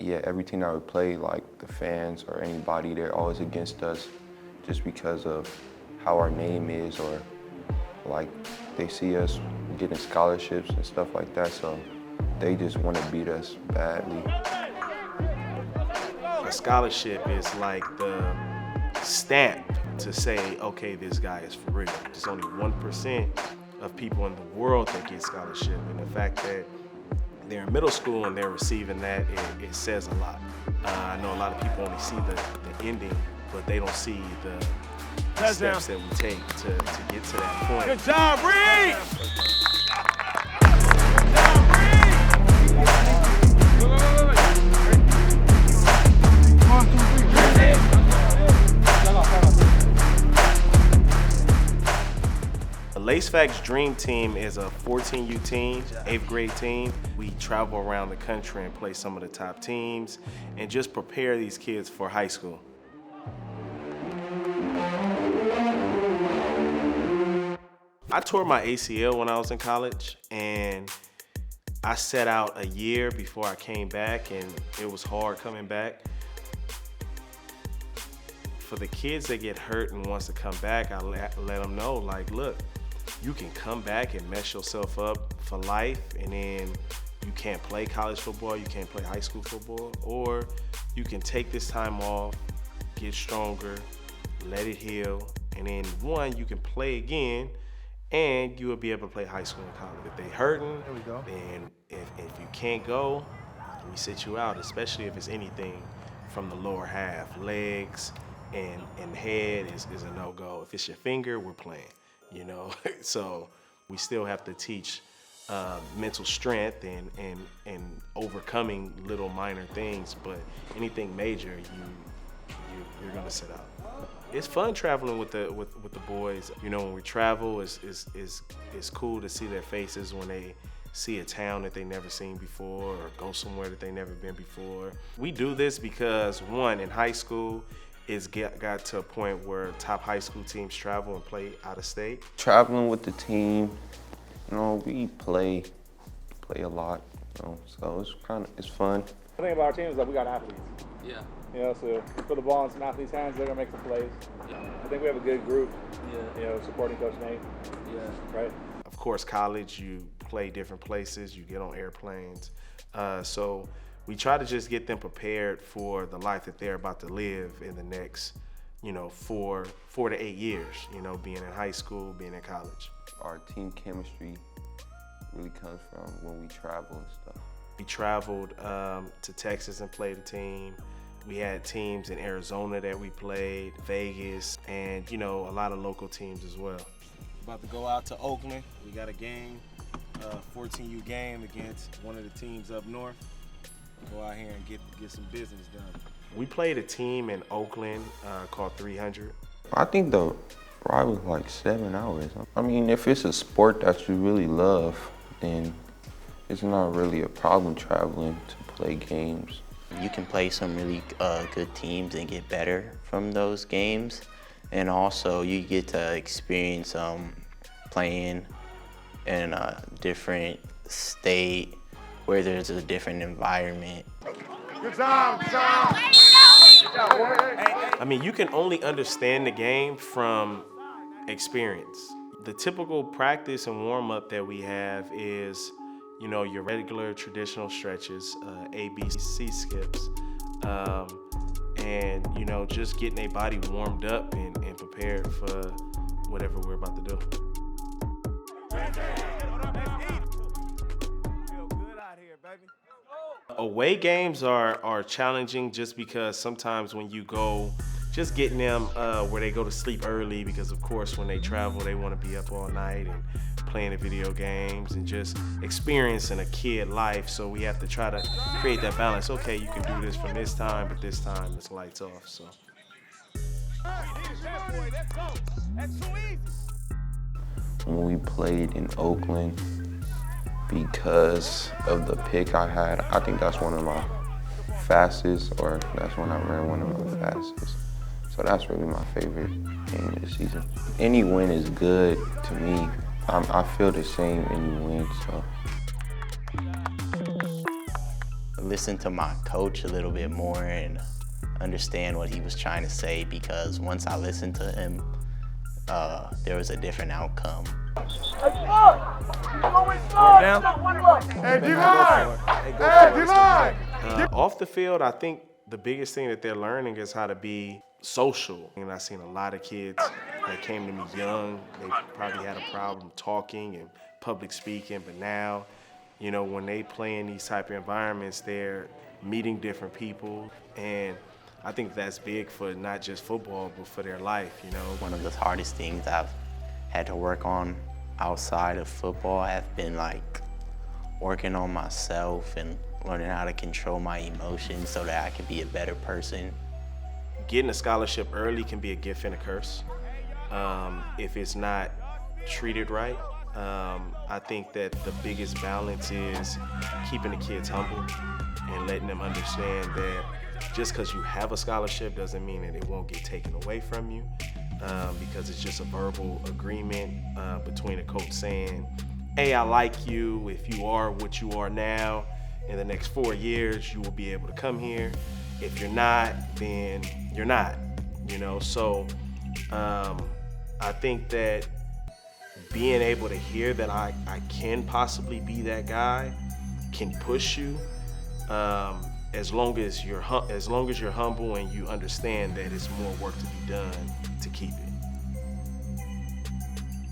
Yeah, every team that we play, like the fans or anybody, they're always against us just because of how our name is, or like they see us getting scholarships and stuff like that, so they just want to beat us badly. A scholarship is like the stamp to say, okay, this guy is for real. There's only 1% of people in the world that get scholarship, and the fact that they're in middle school and they're receiving that, it says a lot. I know a lot of people only see the ending, but they don't see the steps that we take to get to that point. Good job, Reed! The LaceFac's Dream Team is a 14U team, 8th grade team. We travel around the country and play some of the top teams and just prepare these kids for high school. I tore my ACL when I was in college, and I set out a year before I came back, and it was hard coming back. For the kids that get hurt and wants to come back, I let them know, like, look, you can come back and mess yourself up for life, and then you can't play college football, you can't play high school football, or you can take this time off, get stronger, let it heal, and then you can play again, and you will be able to play high school and college. If they hurting, then if you can't go, we sit you out, especially if it's anything from the lower half. Legs and head is a no-go. If it's your finger, we're playing, you know? So we still have to teach mental strength and overcoming little minor things, but anything major, you're gonna sit out. It's fun traveling with the boys. You know, when we travel, it's cool to see their faces when they see a town that they never seen before or go somewhere that they never been before. We do this because, one, in high school, it's got to a point where top high school teams travel and play out of state. Traveling with the team, you know, we play a lot, you know, so it's fun. The thing about our team is that we got athletes. Yeah. You know, so if you put the ball in some athletes' hands, they're gonna make some plays. Yeah. I think we have a good group. Yeah. You know, supporting Coach Nate. Yeah. Right. Of course, college, you play different places, you get on airplanes. So we try to just get them prepared for the life that they're about to live in the next, you know, 4 to 8 years, you know, being in high school, being in college. Our team chemistry really comes from when we travel and stuff. We traveled to Texas and played a team. We had teams in Arizona that we played, Vegas, and, you know, a lot of local teams as well. About to go out to Oakland. We got a game, 14U game against one of the teams up north. Go out here and get some business done. We played a team in Oakland called 300. I think the ride was like 7 hours. I mean, if it's a sport that you really love, then it's not really a problem traveling to play games. You can play some really good teams and get better from those games. And also you get to experience playing in a different state where there's a different environment. Good job, good job. I mean, you can only understand the game from experience. The typical practice and warm-up that we have is, you know, your regular traditional stretches, A, B, C skips, and, you know, just getting a body warmed up and prepared for whatever we're about to do. Away games are challenging just because sometimes when you go, just getting them where they go to sleep early, because of course when they travel they want to be up all night and playing the video games and just experiencing a kid life. So we have to try to create that balance. Okay, you can do this from this time, but this time it's lights off. So. When we played in Oakland, because of the pick I had, I think that's one of my fastest, or that's when I ran one of my fastest. So that's really my favorite game of the season. Any win is good to me. I feel the same any win, so. listen to my coach a little bit more and understand what he was trying to say, because once I listened to him, there was a different outcome. Hey, D-line! Hey, D-line! Off the field, I think the biggest thing that they're learning is how to be social. And I've seen a lot of kids that came to me young. They probably had a problem talking and public speaking, but now, you know, when they play in these type of environments, they're meeting different people. And I think that's big for not just football, but for their life, you know. One of the hardest things I've had to work on outside of football have been like working on myself and learning how to control my emotions so that I can be a better person. Getting a scholarship early can be a gift and a curse if it's not treated right. I think that the biggest balance is keeping the kids humble and letting them understand that just because you have a scholarship doesn't mean that it won't get taken away from you, because it's just a verbal agreement between a coach saying, hey, I like you. If you are what you are now, in the next 4 years, you will be able to come here. If you're not, then you're not, you know? So I think that being able to hear that I can possibly be that guy can push you, as long as you're humble and you understand that it's more work to be done to keep it.